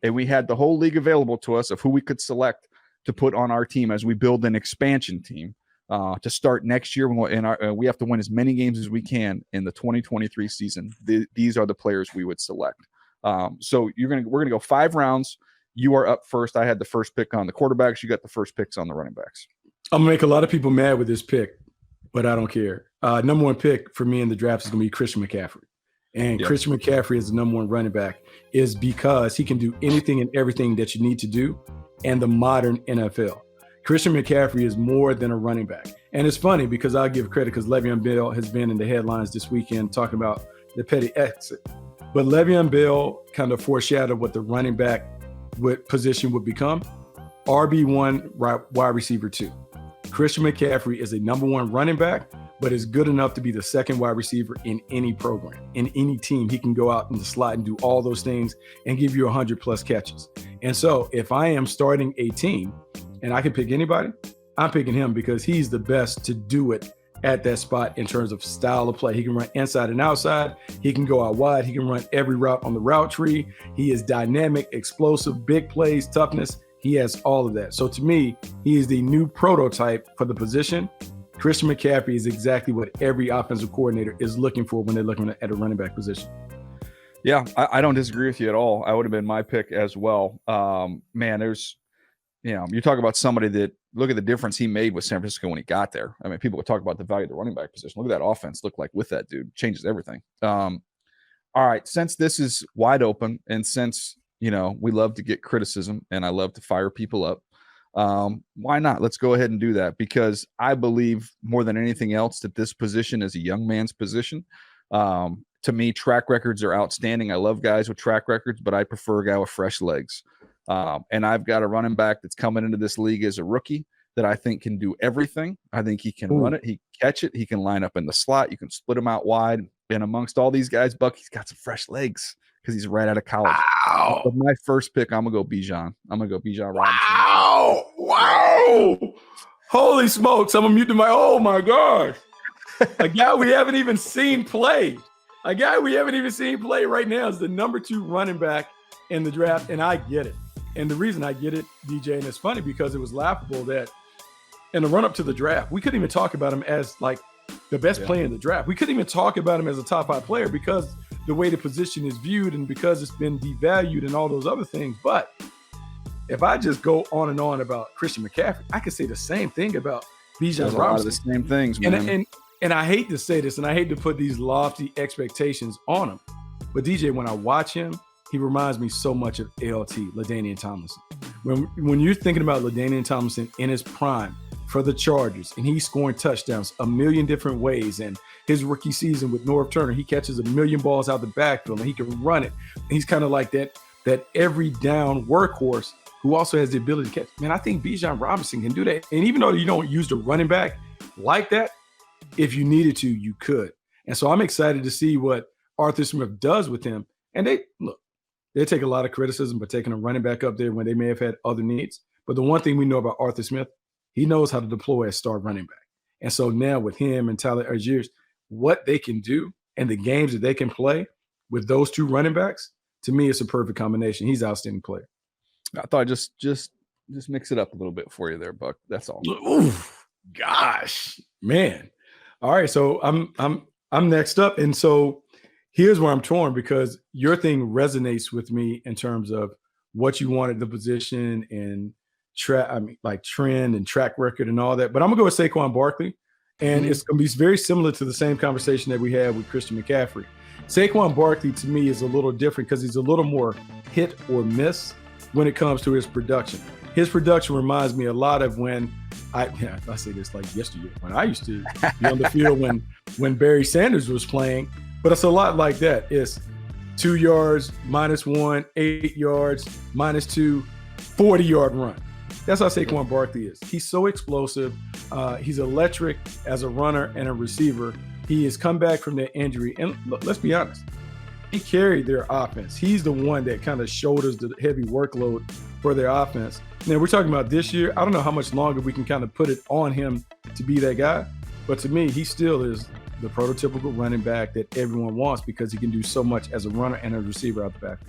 and we had the whole league available to us of who we could select to put on our team as we build an expansion team to start next year. We have to win as many games as we can in the 2023 season. These are the players we would select. So we're gonna go 5 rounds. You are up first. I had the first pick on the quarterbacks. You got the first picks on the running backs. I'm gonna make a lot of people mad with this pick, but I don't care. Number 1 pick for me in the draft is gonna be Christian McCaffrey. And yep. Christian McCaffrey is the number 1 running back is because he can do anything and everything that you need to do in the modern NFL. Christian McCaffrey is more than a running back. And it's funny because I'll give credit because Le'Veon Bell has been in the headlines this weekend talking about the petty exit. But Le'Veon Bell kind of foreshadowed what the running back position would become. RB1, wide receiver 2. Christian McCaffrey is a number 1 running back, but is good enough to be the second wide receiver in any program, in any team. He can go out in the slot and do all those things and give you 100+ catches. And so if I am starting a team and I can pick anybody, I'm picking him because he's the best to do it at that spot in terms of style of play. He can run inside and outside. He can go out wide. He can run every route on the route tree. He is dynamic, explosive, big plays, toughness. He has all of that. So to me, he is the new prototype for the position. Christian McCaffrey is exactly what every offensive coordinator is looking for when they're looking at a running back position. Yeah, I don't disagree with you at all. I would have been my pick as well. Man, there's, you talk about somebody that, look at the difference he made with San Francisco when he got there. I mean, people would talk about the value of the running back position. Look at that offense look like with that dude. Changes everything. All right, since this is wide open and since, we love to get criticism and I love to fire people up, why not? Let's go ahead and do that because I believe more than anything else that this position is a young man's position. To me, track records are outstanding. I love guys with track records, but I prefer a guy with fresh legs. And I've got a running back that's coming into this league as a rookie that I think can do everything. I think he can run it. He can catch it. He can line up in the slot. You can split him out wide. And amongst all these guys, Buck, he's got some fresh legs because he's right out of college. Wow. But my first pick, I'm going to go Bijan. I'm going to go Bijan Robinson. Wow. Holy smokes. I'm going to mute my, oh my gosh. A guy we haven't even seen play. A guy we haven't even seen play right now is the number 2 running back in the draft. And I get it. And the reason I get it, DJ, and it's funny because it was laughable that in the run up to the draft, we couldn't even talk about him as like the best player in the draft. We couldn't even talk about him as a top 5 player because the way the position is viewed and because it's been devalued and all those other things. But if I just go on and on about Christian McCaffrey, I could say the same thing about Bijan Robinson. A lot of the same things, man. And I hate to say this, and I hate to put these lofty expectations on him. But DJ, when I watch him, he reminds me so much of LT, LaDainian Tomlinson. When you're thinking about LaDainian Tomlinson in his prime for the Chargers, and he's scoring touchdowns a million different ways, and his rookie season with Norv Turner, he catches a million balls out the backfield, and he can run it. And he's kind of like that every down workhorse who also has the ability to catch. Man, I think Bijan Robinson can do that. And even though you don't use the running back like that, if you needed to, you could. And so I'm excited to see what Arthur Smith does with him. And they take a lot of criticism for taking a running back up there when they may have had other needs. But the one thing we know about Arthur Smith, he knows how to deploy a star running back. And so now with him and Tyler Algiers, what they can do and the games that they can play with those 2 running backs, to me, it's a perfect combination. He's an outstanding player. I thought I'd just mix it up a little bit for you there, Buck. That's all. Oof, gosh, man. All right, so I'm next up. And so here's where I'm torn because your thing resonates with me in terms of what you wanted the position and trend and track record and all that. But I'm gonna go with Saquon Barkley, and it's gonna be very similar to the same conversation that we had with Christian McCaffrey. Saquon Barkley to me is a little different because he's a little more hit or miss when it comes to his production. His production reminds me a lot of when I say this like yesterday, when I used to be on the field when Barry Sanders was playing, but it's a lot like that. It's 2 yards, -1, 8 yards, -2, 40-yard run. That's how Saquon Barkley is. He's so explosive. He's electric as a runner and a receiver. He has come back from that injury. And look, let's be honest, he carried their offense. He's the one that kind of shoulders the heavy workload for their offense. Now, we're talking about this year. I don't know how much longer we can kind of put it on him to be that guy. But to me, he still is the prototypical running back that everyone wants because he can do so much as a runner and a receiver out the back.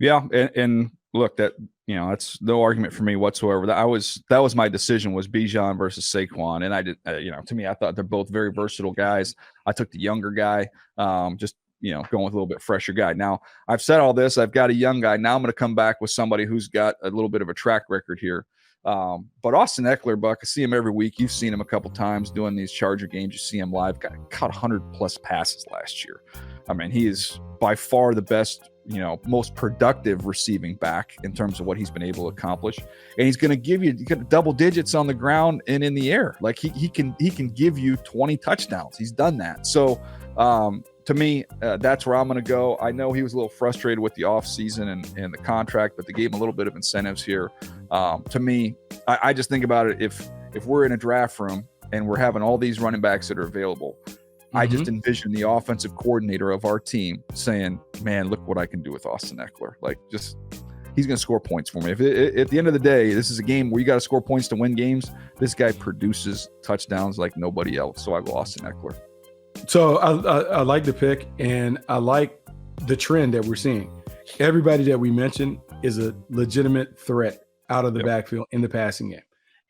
Yeah, and look, that's no argument for me whatsoever. That was my decision, was Bijan versus Saquon, and I did, to me, I thought they're both very versatile guys. I took the younger guy, just going with a little bit fresher guy. Now, I've said all this. I've got a young guy. Now I'm going to come back with somebody who's got a little bit of a track record here. But Austin Ekeler, Buck, I see him every week. You've seen him a couple times doing these Charger games. You see him live. Caught 100+ passes last year. I mean, he is by far the best, most productive receiving back in terms of what he's been able to accomplish. And he's going to give you double digits on the ground and in the air. Like he can give you 20 touchdowns. He's done that. So to me, that's where I'm going to go. I know he was a little frustrated with the offseason and the contract, but they gave him a little bit of incentives here. To me, I just think about it. If we're in a draft room and we're having all these running backs that are available, I just envision the offensive coordinator of our team saying, man, look what I can do with Austin Ekeler. Like, he's going to score points for me. If at the end of the day, this is a game where you got to score points to win games, this guy produces touchdowns like nobody else. So I go Austin Ekeler. So I like the pick, and I like the trend that we're seeing. Everybody that we mentioned is a legitimate threat out of the backfield in the passing game.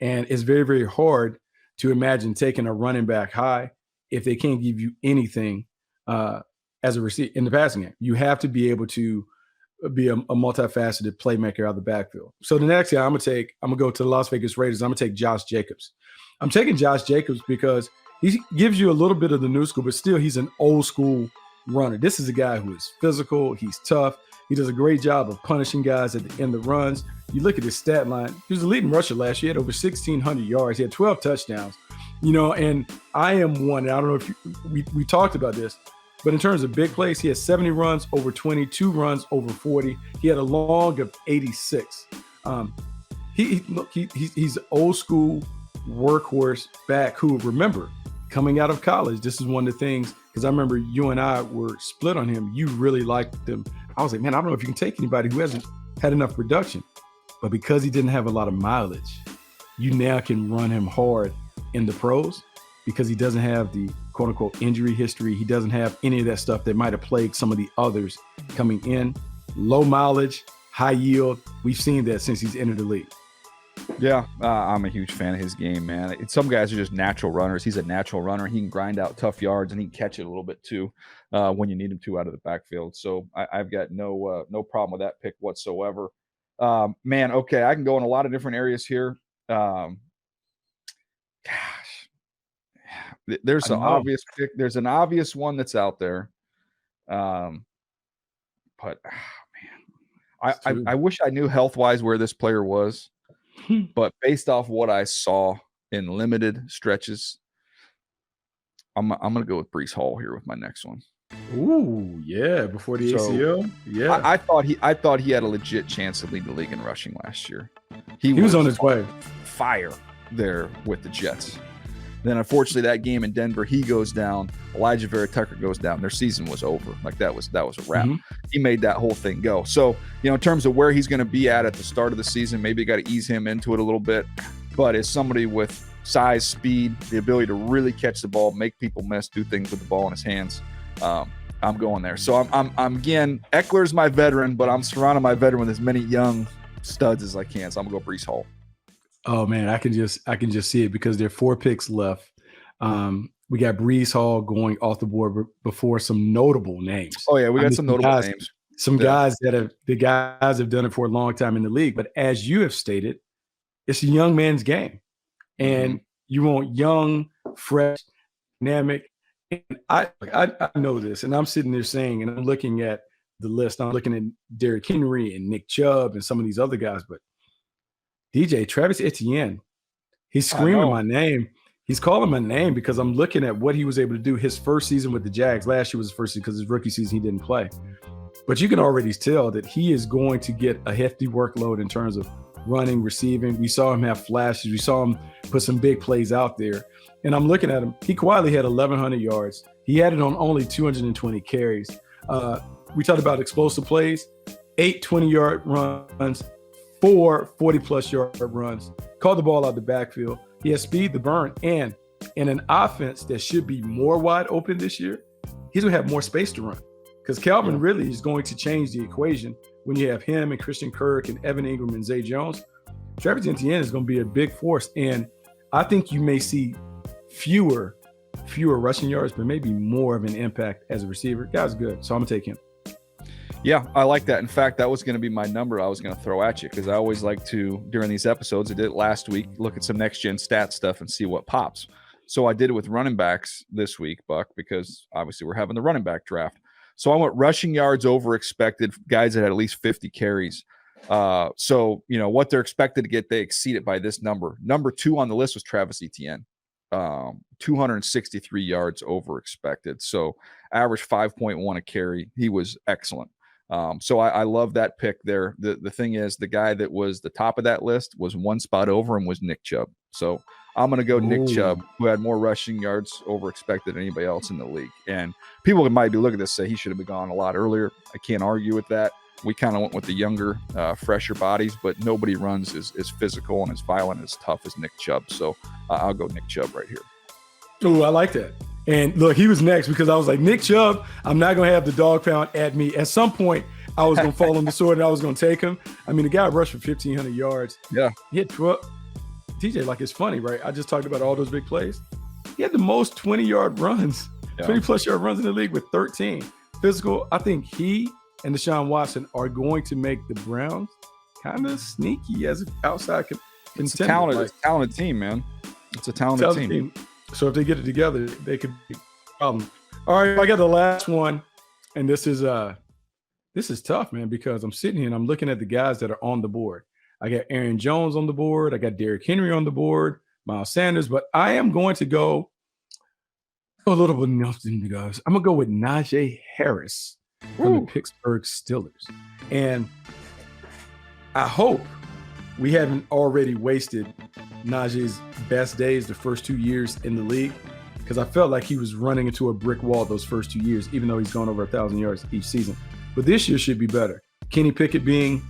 And it's very, very hard to imagine taking a running back high if they can't give you anything as a receiver in the passing game. You have to be able to be a multifaceted playmaker out of the backfield. So the next guy I'm gonna go to the Las Vegas Raiders. I'm gonna take Josh Jacobs. I'm taking Josh Jacobs because he gives you a little bit of the new school, but still he's an old school runner. This is a guy who is physical. He's tough. He does a great job of punishing guys at the end of runs. You look at his stat line. He was the leading rusher last year. He had over 1,600 yards. He had 12 touchdowns. And I am one. And I don't know if we talked about this, but in terms of big plays, he had 70 runs over 20, 2 runs over 40. He had a long of 86. He's old school workhorse back who, remember, coming out of college, this is one of the things, because I remember you and I were split on him. You really liked him. I was like, man, I don't know if you can take anybody who hasn't had enough production. But because he didn't have a lot of mileage, you now can run him hard in the pros because he doesn't have the quote unquote injury history. He doesn't have any of that stuff that might have plagued some of the others coming in. Low mileage, high yield. We've seen that since he's entered the league. Yeah, I'm a huge fan of his game, man. Some guys are just natural runners. He's a natural runner. He can grind out tough yards and he can catch it a little bit too when you need him to out of the backfield. So I've got no problem with that pick whatsoever. Man, okay, I can go in a lot of different areas here. Gosh, there's an obvious pick. There's an obvious one that's out there. But man, I wish I knew health-wise where this player was. But based off what I saw in limited stretches, I'm gonna go with Breece Hall here with my next one. Ooh, yeah, before the ACL. Yeah. I thought he had a legit chance to lead the league in rushing last year. He was on his way. Fire there with the Jets. Then unfortunately that game in Denver, he goes down. Elijah Vera Tucker goes down. Their season was over. Like that was a wrap. Mm-hmm. He made that whole thing go. So, in terms of where he's going to be at the start of the season, maybe you got to ease him into it a little bit. But as somebody with size, speed, the ability to really catch the ball, make people miss, do things with the ball in his hands, I'm going there. So I'm again, Eckler's my veteran, but I'm surrounding my veteran with as many young studs as I can. So I'm gonna go Breece Hall. Oh man, I can just see it because there are 4 picks left. We got Breece Hall going off the board before some notable names. Oh yeah, we got some notable names. Some guys that have done it for a long time in the league. But as you have stated, it's a young man's game, and you want young, fresh, dynamic. And I know this, and I'm sitting there saying, and I'm looking at the list. I'm looking at Derrick Henry and Nick Chubb and some of these other guys, but Travis Etienne, he's screaming my name. He's calling my name because I'm looking at what he was able to do his first season with the Jags. Last year was his first season because his rookie season he didn't play. But you can already tell that he is going to get a hefty workload in terms of running, receiving. We saw him have flashes. We saw him put some big plays out there. And I'm looking at him. He quietly had 1,100 yards. He had it on only 220 carries. We talked about explosive plays, 8 20-yard runs, 4 40-plus yard runs, caught the ball out the backfield. He has speed to burn, and in an offense that should be more wide open this year, he's going to have more space to run because Calvin really is going to change the equation when you have him and Christian Kirk and Evan Ingram and Zay Jones, Travis Etienne is going to be a big force. And I think you may see fewer rushing yards, but maybe more of an impact as a receiver. Guy's good. So I'm going to take him. Yeah, I like that. In fact, that was going to be my number I was going to throw at you, because I always like to, during these episodes, I did it last week, look at some next-gen stat stuff and see what pops. So I did it with running backs this week, Buck, because obviously we're having the running back draft. So I went rushing yards over expected, guys that had at least 50 carries. So, what they're expected to get, they exceed it by this number. Number 2 on the list was Travis Etienne, 263 yards over expected. So average 5.1 a carry. He was excellent. So I love that pick there. The thing is, the guy that was the top of that list was one spot over and was Nick Chubb. So I'm going to go Nick Chubb, who had more rushing yards over expected than anybody else in the league. And people might be looking at this and say he should have been gone a lot earlier. I can't argue with that. We kind of went with the younger, fresher bodies, but nobody runs as physical and as violent and as tough as Nick Chubb. So I'll go Nick Chubb right here. Oh, I like that. And look, he was next because I was like, Nick Chubb, I'm not going to have the dog pound at me. At some point, I was going to fall on the sword and I was going to take him. I mean, the guy rushed for 1,500 yards. Yeah. He had 12. TJ, like, it's funny, right? I just talked about all those big plays. He had the most 20-yard runs, 20-plus yard runs in the league with 13. Physical, I think he and Deshaun Watson are going to make the Browns kind of sneaky as an outside contender. It's a talented team, man. It's a talented team. So if they get it together, they could be a problem. All right, I got the last one, and this is tough, man, because I'm sitting here and I'm looking at the guys that are on the board. I got Aaron Jones on the board. I got Derrick Henry on the board, Miles Sanders, but I am going to go a little bit nothing, guys. I'm going to go with Najee Harris from the Pittsburgh Steelers. And I hope we haven't already wasted Najee's best days the first 2 years in the league, because I felt like he was running into a brick wall those first 2 years, even though he's gone over 1,000 yards each season. But this year should be better. Kenny Pickett being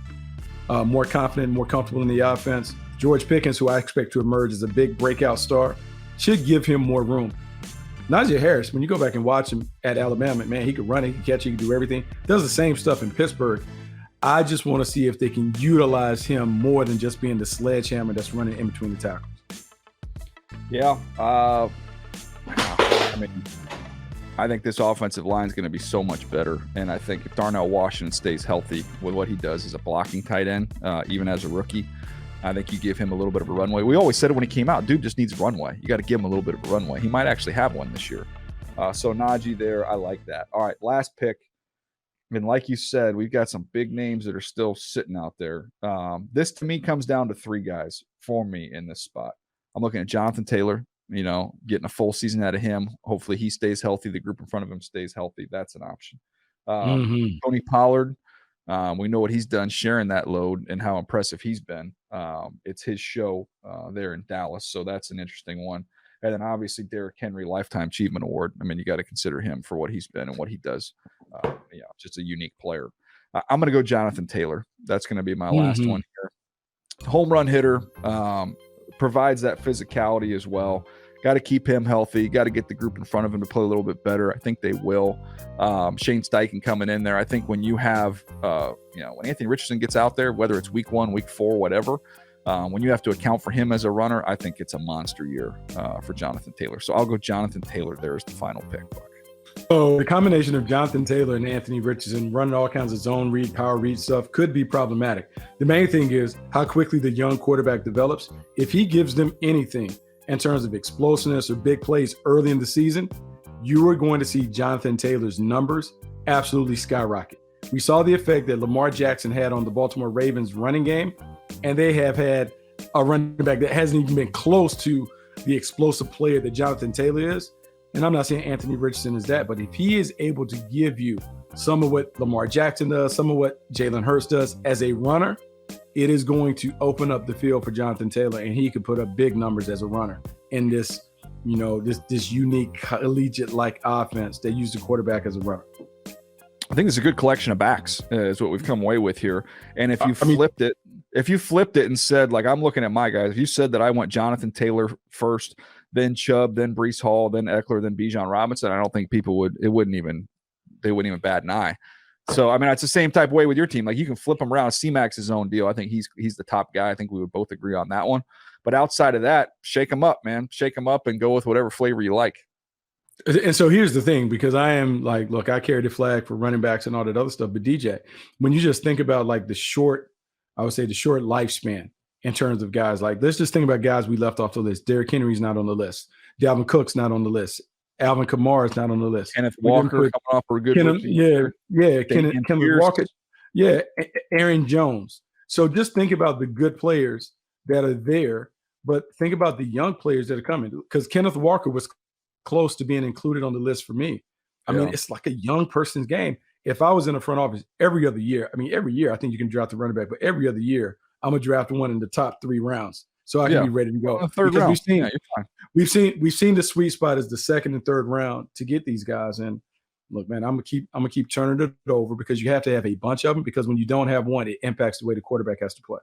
more confident, more comfortable in the offense. George Pickens, who I expect to emerge as a big breakout star, should give him more room. Najee Harris, when you go back and watch him at Alabama, man, he could run, he could catch, he could do everything. Does the same stuff in Pittsburgh. I just want to see if they can utilize him more than just being the sledgehammer that's running in between the tackles. Yeah. I think this offensive line is going to be so much better. And I think if Darnell Washington stays healthy with what he does as a blocking tight end, even as a rookie, I think you give him a little bit of a runway. We always said it when he came out, dude just needs a runway. You got to give him a little bit of a runway. He might actually have one this year. So Najee there, I like that. All right, last pick. And like you said, we've got some big names that are still sitting out there. This, to me, comes down to 3 guys for me in this spot. I'm looking at Jonathan Taylor, getting a full season out of him. Hopefully he stays healthy. The group in front of him stays healthy. That's an option. Tony Pollard, we know what he's done sharing that load and how impressive he's been. It's his show there in Dallas, so that's an interesting one. And then obviously Derrick Henry Lifetime Achievement Award. I mean, you got to consider him for what he's been and what he does. Just a unique player. I'm going to go Jonathan Taylor. That's going to be my last one here. Home run hitter, provides that physicality as well. Got to keep him healthy. Got to get the group in front of him to play a little bit better. I think they will. Shane Steichen coming in there. I think when you have, when Anthony Richardson gets out there, whether it's week 1, week 4, whatever, when you have to account for him as a runner, I think it's a monster year for Jonathan Taylor. So I'll go Jonathan Taylor there as the final pick, Buck. So the combination of Jonathan Taylor and Anthony Richardson running all kinds of zone read, power read stuff could be problematic. The main thing is how quickly the young quarterback develops. If he gives them anything in terms of explosiveness or big plays early in the season, you are going to see Jonathan Taylor's numbers absolutely skyrocket. We saw the effect that Lamar Jackson had on the Baltimore Ravens running game, and they have had a running back that hasn't even been close to the explosive player that Jonathan Taylor is. And I'm not saying Anthony Richardson is that, but if he is able to give you some of what Lamar Jackson does, some of what Jalen Hurts does as a runner, it is going to open up the field for Jonathan Taylor, and he could put up big numbers as a runner in this, this unique collegiate-like offense that used the quarterback as a runner. I think it's a good collection of backs is what we've come away with here. And if you flipped it and said, like, I'm looking at my guys, if you said that I want Jonathan Taylor first, then Chubb, then Breece Hall, then Ekeler, then Bijan Robinson, I don't think they wouldn't even bat an eye. So, I mean, it's the same type of way with your team. Like, you can flip him around. C-Mac's his own deal. I think he's the top guy. I think we would both agree on that one. But outside of that, shake him up, man. Shake him up and go with whatever flavor you like. And so here's the thing, because I am like, look, I carry the flag for running backs and all that other stuff. But DJ, when you just think about like the short lifespan in terms of guys, like let's just think about guys we left off the list. Derrick Henry's not on the list. Dalvin Cook's not on the list. Alvin Kamara's not on the list. Kenneth Walker coming off for a good rookie. Kenneth Walker. Yeah, Aaron Jones. So just think about the good players that are there, but think about the young players that are coming, because Kenneth Walker was close to being included on the list for me. I mean, it's like a young person's game. If I was in the front office every year, I think you can draft a running back, but every other year, I'm gonna draft one in the top 3 rounds so I can be ready to go. Third round. We've seen the sweet spot as the second and third round to get these guys. And look, man, I'm gonna keep turning it over, because you have to have a bunch of them, because when you don't have one, it impacts the way the quarterback has to play.